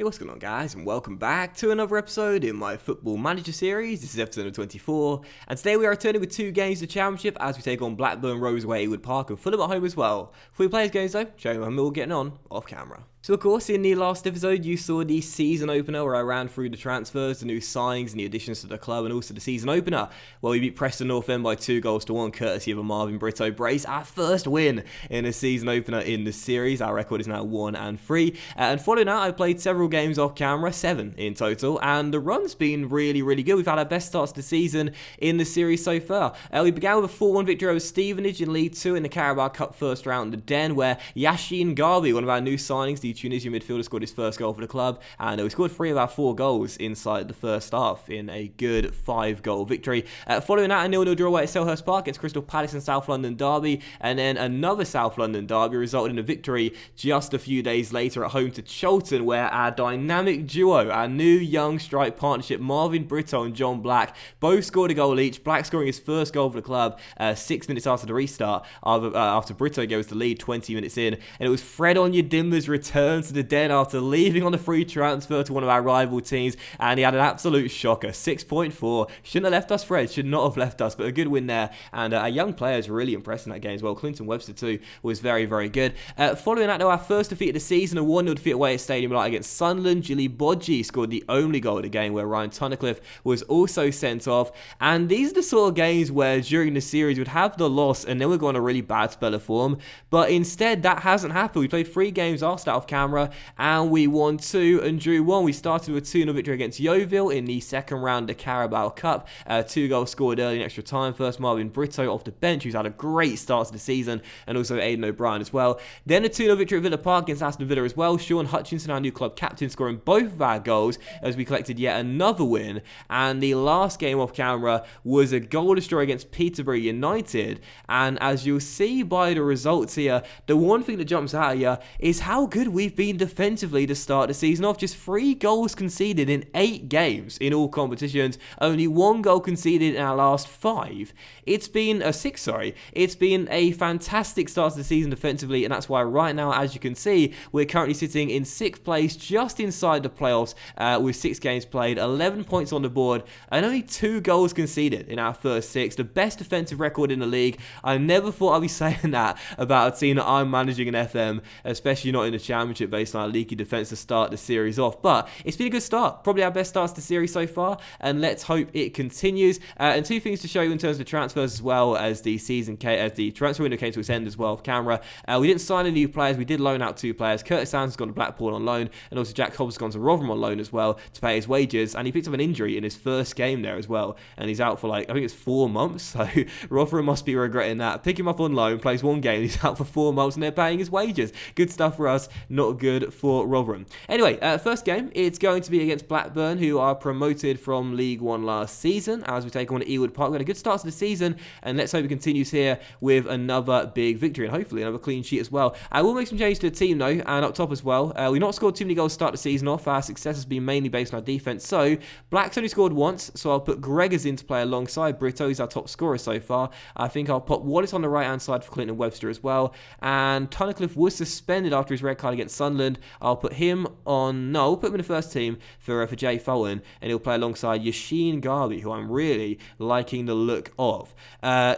Hey, what's going on, guys, and welcome back to another episode in my Football Manager series. This is episode number 24, and today we are returning with two games of the Championship as we take on Blackburn Rovers away at Ewood Park and Fulham at home as well. Before we play these games though, show you how we're all getting on off camera. So of course, in the last episode, you saw the season opener where I ran through the transfers, the new signings and the additions to the club, and also the season opener, where we beat Preston North End by 2-1, courtesy of a Marvin Brito brace. Our first win in a season opener in the series. Our record is now 1-3. And following that, I played several games off camera, 7 in total, and the run's been really good. We've had our best starts to the season in the series so far. We began with a 4-1 victory over Stevenage in League 2 in the Carabao Cup first round in the Den, where Yashin Garbi, one of our new signings, the Tunisian midfielder, scored his first goal for the club, and we scored 3 of our 4 goals inside the first half in a good 5-goal victory. Following that, a 0-0 draw away at Selhurst Park against Crystal Palace in South London derby, and then another South London derby resulted in a victory just a few days later at home to Charlton, where our dynamic duo, our new young strike partnership, Marvin Brito and John Black, both scored a goal each. Black scoring his first goal for the club 6 minutes after the restart, after Brito gave us the lead 20 minutes in, and it was Fred Onyedinma's return to the Den after leaving on a free transfer to one of our rival teams, and he had an absolute shocker. 6.4. Shouldn't have left us, Fred. Should not have left us, but a good win there, and our young players really impressed in that game as well. Clinton Webster too was very good. Following that though, our first defeat of the season, a 1-0 defeat away at Stadium Light against Sunderland. Gilly Bodji scored the only goal of the game, where Ryan Tunnicliffe was also sent off, and these are the sort of games where during the series we'd have the loss and then we'd go on a really bad spell of form, but instead that hasn't happened. We played 3 games off off camera and we won 2 and drew 1. We started with a 2-0 victory against Yeovil in the second round of the Carabao Cup. 2 goals scored early in extra time. First, Marvin Brito off the bench, who's had a great start to the season, and also Aidan O'Brien as well. Then a 2-0 victory at Villa Park against Aston Villa as well. Sean Hutchinson, our new club captain, scoring both of our goals as we collected yet another win. And the last game off camera was a goalless draw against Peterborough United. And as you'll see by the results here, the one thing that jumps out at you is how good we've been defensively to start the season off. Just 3 goals conceded in 8 games in all competitions. Only 1 goal conceded in our last 5. It's been 6, sorry. It's been a fantastic start to the season defensively, and that's why right now, as you can see, we're currently sitting in 6th place, just inside the playoffs, with 6 games played, 11 points on the board, and only 2 goals conceded in our first 6. The best defensive record in the league. I never thought I'd be saying that about a team that I'm managing in FM, especially not in the Championship based on our leaky defence to start the series off. But it's been a good start. Probably our best start to the series so far, and let's hope it continues. And 2 things to show you in terms of the transfers as well as the the transfer window came to its end as well off camera. We didn't sign any new players. We did loan out 2 players. Curtis Sands has gone to Blackpool on loan, and also Jack Hobbs has gone to Rotherham on loan as well to pay his wages, and he picked up an injury in his first game there as well, and he's out for I think it's 4 months, so Rotherham must be regretting that. Pick him up on loan, plays 1 game, he's out for 4 months, and they're paying his wages. Good stuff for us, not good for Rotherham. Anyway, first game, it's going to be against Blackburn, who are promoted from League 1 last season, as we take on Ewood Park. We had a good start to the season, and let's hope it continues here with another big victory, and hopefully another clean sheet as well. I will make some changes to the team though, and up top as well. We've not scored too many goals to start the season off. Our success has been mainly based on our defence, so Black's only scored once, so I'll put Gregors in to play alongside Brito. He's our top scorer so far. I think I'll put Wallace on the right hand side for Clinton Webster as well, and Tunnicliffe was suspended after his red card against Sunderland. I'll put him on, no, I'll put him in the first team for Jay Fulton, and he'll play alongside Yashin Garbi, who I'm really liking the look of.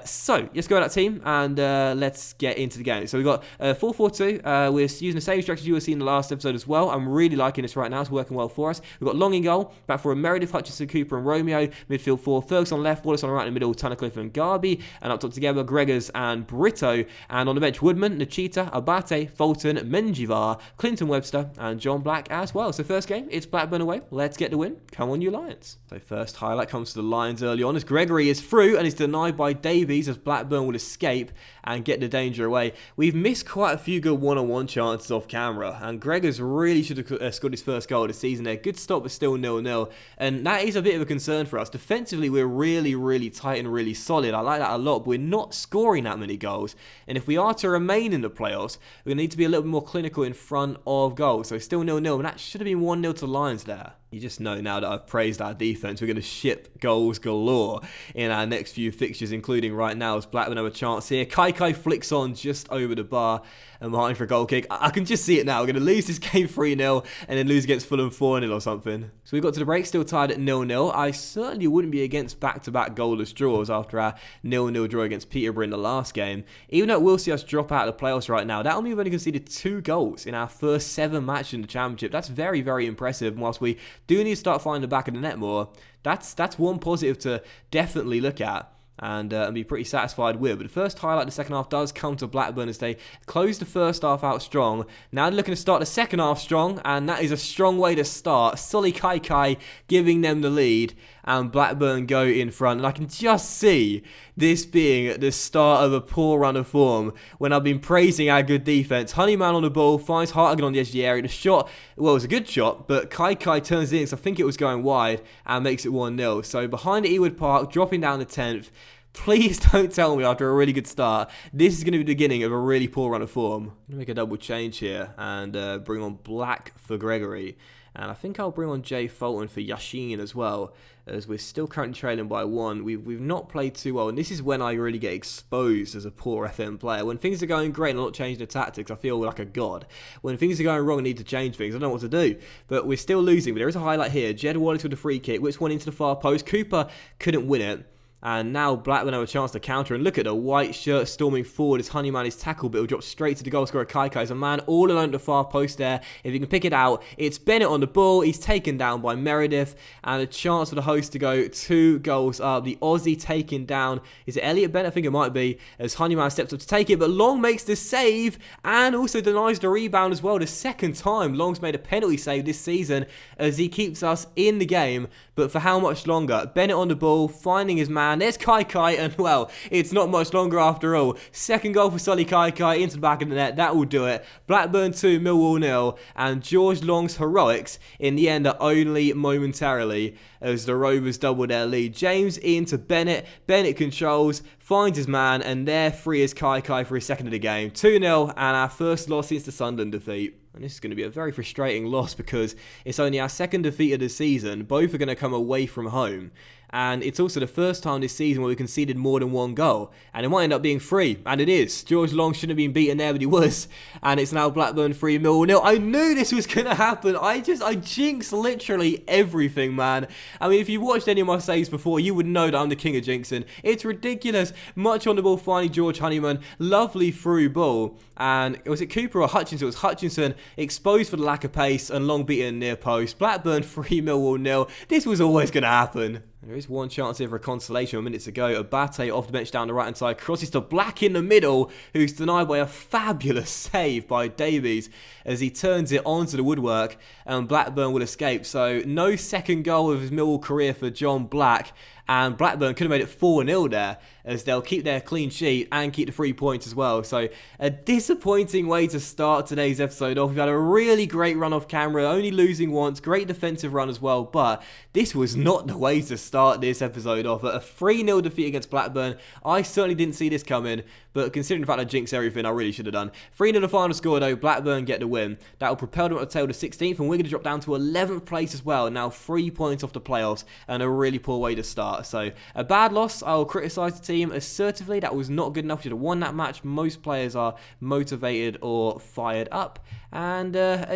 So let's go with that team, and let's get into the game. So we've got 4-4-2. We're using the same strategy you were seeing in the last episode as well. I'm really liking this right now. It's working well for us. We've got Long in goal, back for Meredith, Hutchinson, Cooper and Romeo. Midfield 4, Ferguson on left, Wallace on the right in the middle, Tunnicliffe and Garbi, and up top together, Gregors and Brito, and on the bench, Woodman, Nachita, Abate, Fulton, Menjivar, Clinton Webster, and John Black as well. So first game, it's Blackburn away. Let's get the win. Come on, you Lions. So first highlight comes to the Lions early on as Gregory is through and is denied by Davies as Blackburn will escape and get the danger away. We've missed quite a few good one-on-one chances off camera, and Gregors really should have scored his first goal of the season there. Good stop, but still 0-0, and that is a bit of a concern for us. Defensively, we're really tight and really solid. I like that a lot, but we're not scoring that many goals, and if we are to remain in the playoffs, we need to be a little bit more clinical in front of goal. So still 0-0, and that should have been 1-0 to the Lions there. You just know now that I've praised our defense, we're going to ship goals galore in our next few fixtures, including right now as Blackburn have a chance here. Kai flicks on just over the bar and behind for a goal kick. I can just see it now. We're going to lose this game 3-0 and then lose against Fulham 4-0 or something. So we got to the break, still tied at 0-0. I certainly wouldn't be against back-to-back goalless draws after our 0-0 draw against Peterborough in the last game. Even though it will see us drop out of the playoffs right now, that'll mean we've only conceded 2 goals in our first 7 matches in the Championship. That's very, very impressive. And whilst we do need to start finding the back of the net more, that's one positive to definitely look at and be pretty satisfied with. But the first highlight of the second half does come to Blackburn as they close the first half out strong. Now they're looking to start the second half strong, and that is a strong way to start. Solly Kai giving them the lead, and Blackburn go in front. And I can just see this being the start of a poor run of form when I've been praising our good defence. Honeyman on the ball, finds Hartigan on the edge of the area. The shot, well, it was a good shot, but Kai turns it in, so I think it was going wide, and makes it 1-0. So behind at Ewood Park, dropping down to 10th. Please don't tell me after a really good start, this is going to be the beginning of a really poor run of form. I'm going to make a double change here and bring on Black for Gregory. And I think I'll bring on Jay Fulton for Yashin as well, as we're still currently trailing by 1. We've not played too well, and this is when I really get exposed as a poor FM player. When things are going great and I'm not changing the tactics, I feel like a god. When things are going wrong and need to change things, I don't know what to do. But we're still losing, but there is a highlight here. Jed Wallace with a free kick, which went into the far post. Cooper couldn't win it. And now Blackburn have a chance to counter. And look at the white shirt storming forward as Honeyman is tackled, but it'll drop straight to the goal scorer Kai. There's a man all alone at the far post there. If you can pick it out, it's Bennett on the ball. He's taken down by Meredith. And a chance for the host to go 2 goals up. The Aussie taken down. Is it Elliot Bennett? I think it might be. As Honeyman steps up to take it. But Long makes the save and also denies the rebound as well. The second time Long's made a penalty save this season as he keeps us in the game. But for how much longer? Bennett on the ball, finding his man. There's Kai, and well, it's not much longer after all. Second goal for Solly Kai into the back of the net. That will do it. Blackburn 2, Millwall 0, and George Long's heroics in the end are only momentarily as the Rovers double their lead. James into Bennett. Bennett controls, finds his man, and there free is Kai for his second of the game. 2-0, and our first loss since the Sunderland defeat. And this is going to be a very frustrating loss because it's only our second defeat of the season. Both are going to come away from home. And it's also the first time this season where we conceded more than 1 goal. And it might end up being 3. And it is. George Long shouldn't have been beaten there, but he was. And it's now Blackburn 3, Millwall 0. I knew this was going to happen. I jinx literally everything, man. I mean, if you watched any of my saves before, you would know that I'm the king of jinxing. It's ridiculous. Much on the ball, finding George Honeyman. Lovely through ball. And was it Cooper or Hutchinson? It was Hutchinson, exposed for the lack of pace and Long beaten near post. Blackburn 3, Millwall 0. This was always going to happen. There is one chance here for a consolation minutes ago. Abate off the bench down the right hand side. Crosses to Black in the middle, who's denied by a fabulous save by Davies as he turns it onto the woodwork and Blackburn will escape. So no second goal of his Millwall career for John Black. And Blackburn could have made it 4-0 there as they'll keep their clean sheet and keep the 3 points as well. So a disappointing way to start today's episode off. We've had a really great run off camera, only losing once, great defensive run as well, but this was not the way to start this episode off. A 3-0 defeat against Blackburn. I certainly didn't see this coming, but considering the fact I jinxed everything, I really should have done. 3-0 the final score though, Blackburn get the win. That will propel them up the table to 16th, and we're going to drop down to 11th place as well. Now 3 points off the playoffs, and a really poor way to start. So a bad loss. I will criticise the team assertively. That was not good enough. We should have won that match. Most players are motivated or fired up. And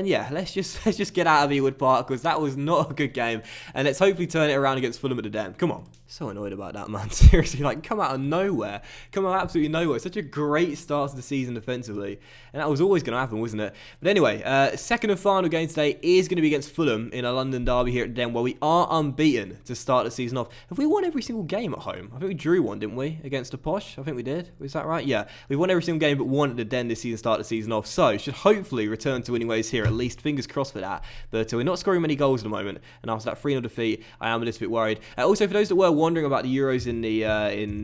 yeah, let's just get out of Ewood Park because that was not a good game. And let's hopefully turn it around against Fulham at the Den. Come on. So annoyed about that, man. Seriously, like, come out of nowhere. Come out of absolutely nowhere. Such a great start to the season defensively. And that was always going to happen, wasn't it? But anyway, second and final game today is going to be against Fulham in a London derby here at the Den, where we are unbeaten to start the season off. Have we won every single game at home? I think we drew one, didn't we? Against the Posh? I think we did. Was that right? Yeah. We've won every single game but one at the Den this season, start the season off. So, should hopefully return to winning ways here, at least. Fingers crossed for that. But we're not scoring many goals at the moment. And after that 3-0 defeat, I am a little bit worried. Also, for those that were wondering about the Euros in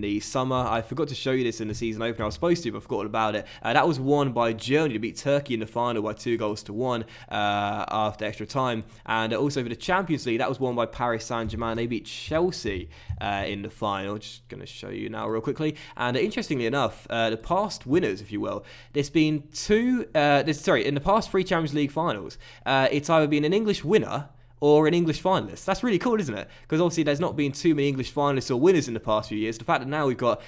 the summer, I forgot to show you this in the season opener. I was supposed to, but I forgot all about it. That was won by Germany to beat Turkey in the final by 2-1 after extra time. And also for the Champions League, that was won by Paris Saint-Germain. They beat Chelsea in the final. Just going to show you now real quickly. And interestingly enough, the past winners, if you will, there's been in the past 3 Champions League finals, it's either been an English winner or an English finalist. That's really cool, isn't it? Because obviously there's not been too many English finalists or winners in the past few years. The fact that now we've got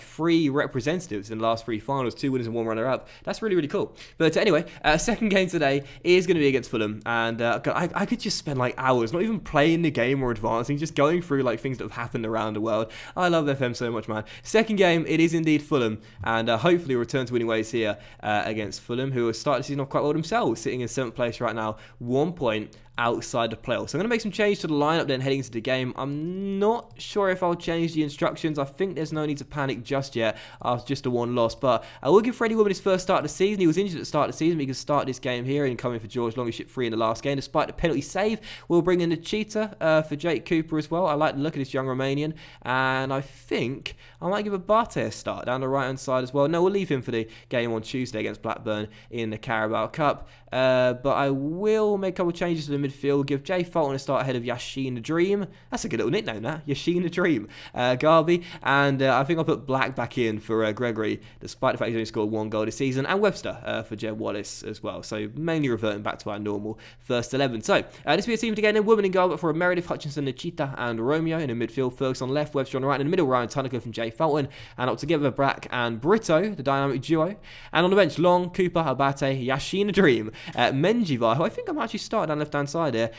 3 representatives in the last 3 finals, 2 winners and 1 runner-up, that's really, really cool. But anyway, second game today is going to be against Fulham, and I could just spend like hours, not even playing the game or advancing, just going through like things that have happened around the world. I love FM so much, man. Second game, it is indeed Fulham, and hopefully return to winning ways here against Fulham, who are starting the season off quite well themselves, sitting in 7th place right now, 1 point outside the playoffs. So I'm going to make some change to the lineup then heading into the game. I'm not sure if I'll change the instructions. I think there's no need to panic just yet after just a 1 loss, but I will give Freddie Woodman his first start of the season. He was injured at the start of the season, but he can start this game here and come in for George Long, who shipped 3 in the last game. Despite the penalty save, we'll bring in the cheetah for Jake Cooper as well. I like the look of this young Romanian, and I think I might give Abate a start down the right-hand side as well. No, we'll leave him for the game on Tuesday against Blackburn in the Carabao Cup. But I will make a couple of changes to the midfield. Give Jay Fulton a start ahead of Yashin the Dream. That's a good little nickname, that. Yashin the Dream. Garby. And I think I'll put Black back in for Gregory, despite the fact he's only scored 1 goal this season. And Webster for Jed Wallace as well. So mainly reverting back to our normal first 11. So this will be a team again. Women in goal, but for Meredith, Hutchinson, Nachita and Romeo in the midfield. Ferguson on left, Webster on the right. In the middle, Ryan Tunnicliffe and Jay Fulton. And up together, Brack and Brito, the dynamic duo. And on the bench, Long, Cooper, Abate, Yashin the Dream. Menjivar, who I think I'm actually starting down left-hand side here.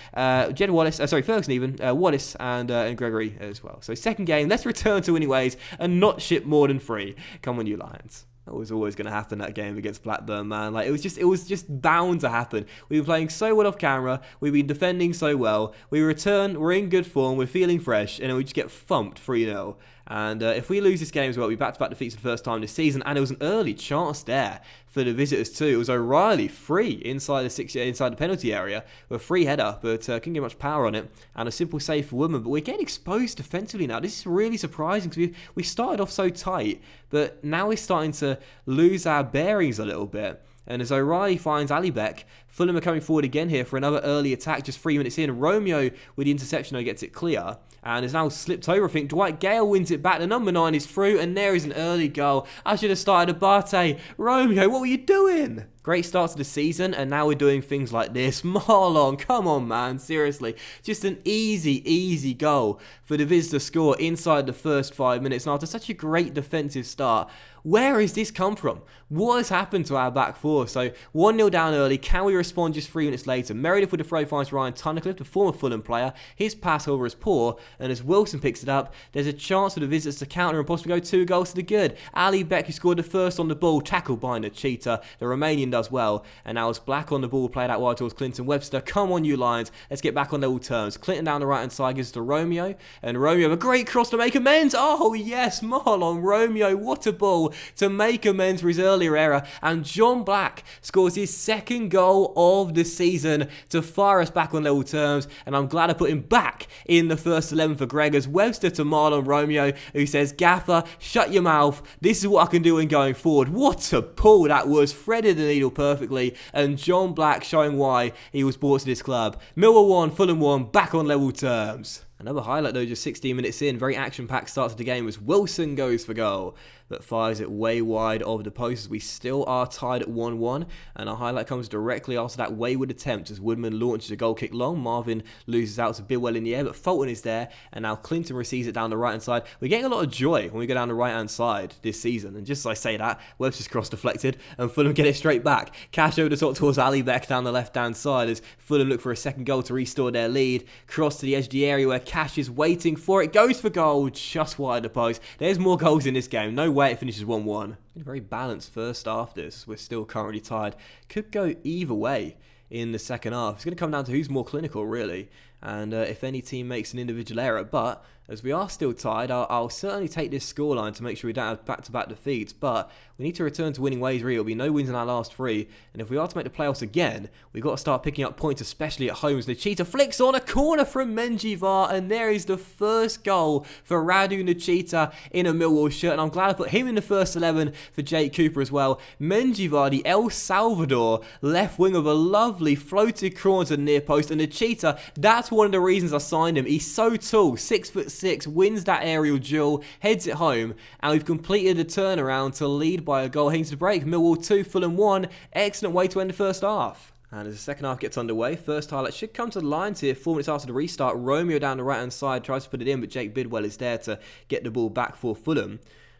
Jed Wallace, Ferguson even, Wallace and Gregory as well. So second game, let's return to winning ways and not ship more than 3. Come on, you Lions. That was always going to happen, that game against Blackburn, man. Like, it was just bound to happen. We've been playing so well off camera. We've been defending so well. We return, we're in good form, we're feeling fresh, and then we just get thumped 3-0. And if we lose this game as well, we'll be back-to-back defeats for the first time this season. And there was an early chance there for the visitors too. It was O'Reilly free inside the penalty area with a free header, but couldn't get much power on it. And a simple save for Woodman. But we're getting exposed defensively now. This is really surprising because we started off so tight, but now we're starting to lose our bearings a little bit. And as O'Reilly finds Ali Beck, Fulham are coming forward again here for another early attack just 3 minutes in. Romeo with the interception though gets it clear and is now slipped over. I think Dwight Gale wins it back. The number 9 is through and there is an early goal. I should have started Abate. Romeo, what were you doing? Great start to the season, and now we're doing things like this. Marlon, come on, man, seriously. Just an easy goal for the visitor score inside the first 5 minutes. And after such a great defensive start, where has this come from? What has happened to our back four? So 1-0 down early. Can we respond just 3 minutes later? Meredith with the throw finds Ryan Tunnicliffe, the former Fulham player. His pass over is poor, and as Wilson picks it up, there's a chance for the visitors to counter and possibly go 2 goals to the good. Ali Beck, who scored the first on the ball, tackled by Nachita. The Romanian does well, and now it's Black on the ball, played out wide towards Clinton Webster. Come on, you Lions, let's get back on level terms. Clinton down the right hand side gives to Romeo, and Romeo a great cross to make amends. Oh yes, Marlon Romeo, what a ball to make amends for his earlier error, and John Black scores his 2nd goal of the season to fire us back on level terms, and I'm glad I put him back in the first 11 for Gregors. Webster to Marlon Romeo, who says, Gaffer, shut your mouth, this is what I can do in going forward. What a pull that was, threaded the needle perfectly, and John Black showing why he was brought to this club. Millwall 1, Fulham 1, back on level terms. Another highlight though, just 16 minutes in, very action-packed start to the game as Wilson goes for goal, but fires it way wide of the post as we still are tied at 1-1, and our highlight comes directly after that wayward attempt as Woodman launches a goal kick long. Marvin loses out to Bidwell in the air, but Fulton is there, and now Clinton receives it down the right-hand side. We're getting a lot of joy when we go down the right-hand side this season, and just as I say that, Webster's cross deflected, and Fulham get it straight back. Cash over the top towards Ali Beck down the left-hand side as Fulham look for a 2nd goal to restore their lead. Cross to the edge of the area where Cash is waiting for it, goes for goal, just wide of the post. There's more goals in this game, no way it finishes 1-1. A very balanced first half this, we're still currently tied. Could go either way in the second half. It's going to come down to who's more clinical really, and if any team makes an individual error, but as we are still tied, I'll certainly take this scoreline to make sure we don't have back-to-back defeats, but we need to return to winning ways really. There'll be no wins in our last 3, and if we are to make the playoffs again, we've got to start picking up points, especially at home. As Nachita flicks on a corner from Menjivar, and there is the first goal for Radu Nachita in a Millwall shirt, and I'm glad I put him in the first 11 for Jake Cooper as well. Menjivar, the El Salvador left wing, of a lovely floated corner to the near post, and Nachita, that's one of the reasons I signed him. He's so tall, 6'6", wins that aerial duel, heads it home, and we've completed a turnaround to lead by a goal heading to the break. Millwall 2, Fulham 1. Excellent way to end the first half. And as the second half gets underway, first highlight should come to the lines here. 4 minutes after the restart, Romeo down the right-hand side tries to put it in, but Jake Bidwell is there to get the ball back for Fulham.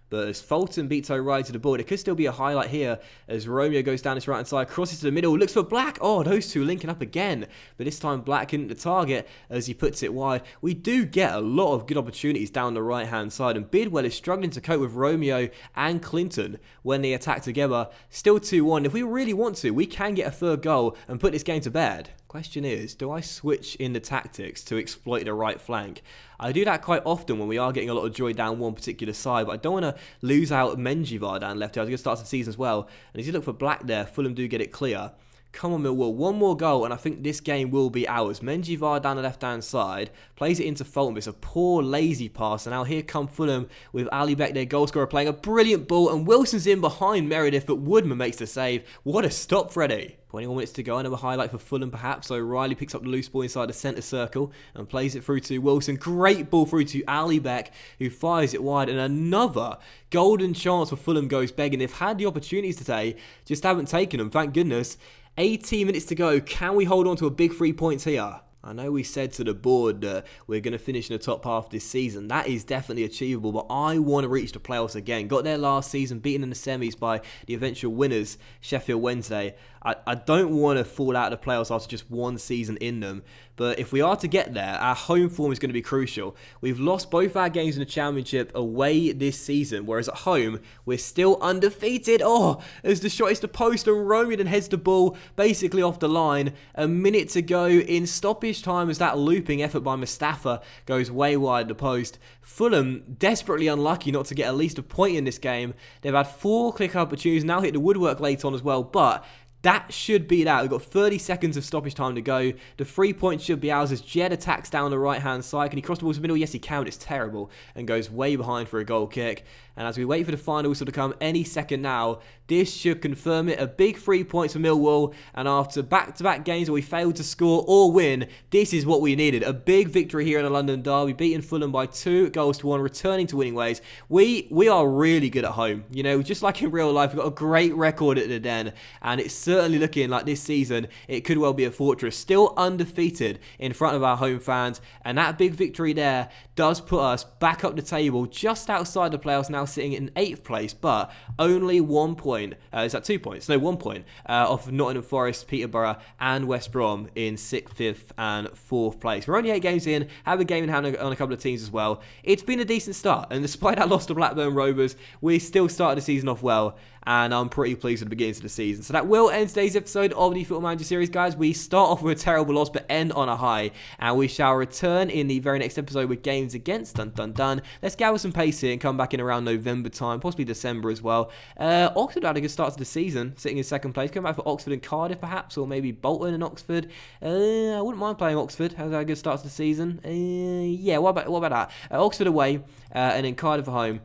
But as Fulton beats O'Reilly to the ball, there could still be a highlight here as Romeo goes down his right-hand side, crosses to the middle, looks for Black. Oh, those two linking up again. But this time Black isn't the target as he puts it wide. We do get a lot of good opportunities down the right-hand side, and Bidwell is struggling to cope with Romeo and Clinton when they attack together. Still 2-1. If we really want to, we can get a third goal and put this game to bed. Question is, do I switch in the tactics to exploit the right flank? I do that quite often when we are getting a lot of joy down one particular side, but I don't want to lose out Menjivar down left. I was going to start the season as well. And as you look for Black there, Fulham do get it clear. Come on, Millwall. One more goal, and I think this game will be ours. Menjivar down the left-hand side, plays it into Fulton. It's a poor, lazy pass, and now here come Fulham with Ali Beck, their goal scorer, playing a brilliant ball, and Wilson's in behind Meredith, but Woodman makes the save. What a stop, Freddie. 21 minutes to go, another highlight for Fulham perhaps. So Riley picks up the loose ball inside the centre circle and plays it through to Wilson. Great ball through to Ali Beck, who fires it wide, and another golden chance for Fulham goes begging. They've had the opportunities today, just haven't taken them, thank goodness. 18 minutes to go. Can we hold on to a big 3 points here? I know we said to the board that we're going to finish in the top half this season. That is definitely achievable, but I want to reach the playoffs again. Got there last season, beaten in the semis by the eventual winners, Sheffield Wednesday. I don't want to fall out of the playoffs after just one season in them, but if we are to get there, our home form is going to be crucial. We've lost both our games in the Championship away this season, whereas at home, we're still undefeated. Oh, as the shot is the post and Romeo then heads the ball basically off the line. A minute to go in stoppage time as that looping effort by Mustafa goes way wide the post. Fulham desperately unlucky not to get at least a point in this game. They've had 4 click opportunities, now hit the woodwork late on as well, but that should be that. We've got 30 seconds of stoppage time to go. The 3 points should be ours as Jed attacks down the right-hand side. Can he cross the ball to the middle? Yes, he can. It's terrible and goes way behind for a goal kick. And as we wait for the final whistle to come any second now, this should confirm it. A big 3 points for Millwall. And after back-to-back games where we failed to score or win, this is what we needed. A big victory here in the London derby, beating Fulham by 2-1, returning to winning ways. We are really good at home. You know, just like in real life, we've got a great record at the Den. And it's certainly looking like this season, it could well be a fortress. Still undefeated in front of our home fans. And that big victory there does put us back up the table, just outside the playoffs, now sitting in 8th place, but only 1 point. Is that 2 points? No, 1 point off of Nottingham Forest, Peterborough, and West Brom in 6th, 5th, and 4th place. We're only 8 games in, have a game in hand on a couple of teams as well. It's been a decent start, and despite that loss to Blackburn Rovers, we still started the season off well, and I'm pretty pleased with the beginnings of the season. So that will end today's episode of the Football Manager series, guys. We start off with a terrible loss, but end on a high, and we shall return in the very next episode with games against Let's gather some pace here and come back in around November time, possibly December as well. Oxford had a good start to the season, sitting in 2nd place. Come back for Oxford and Cardiff perhaps, or maybe Bolton and Oxford. I wouldn't mind playing Oxford. Has had a good start to the season. Yeah, what about that? Oxford away, and then Cardiff at home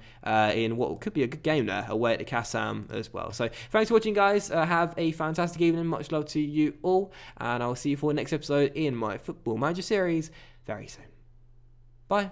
in what could be a good game there, away at the Kassam as well. So thanks for watching, guys. Have a fantastic evening. Much love to you all, and I'll see you for the next episode in my Football Manager series very soon. Bye.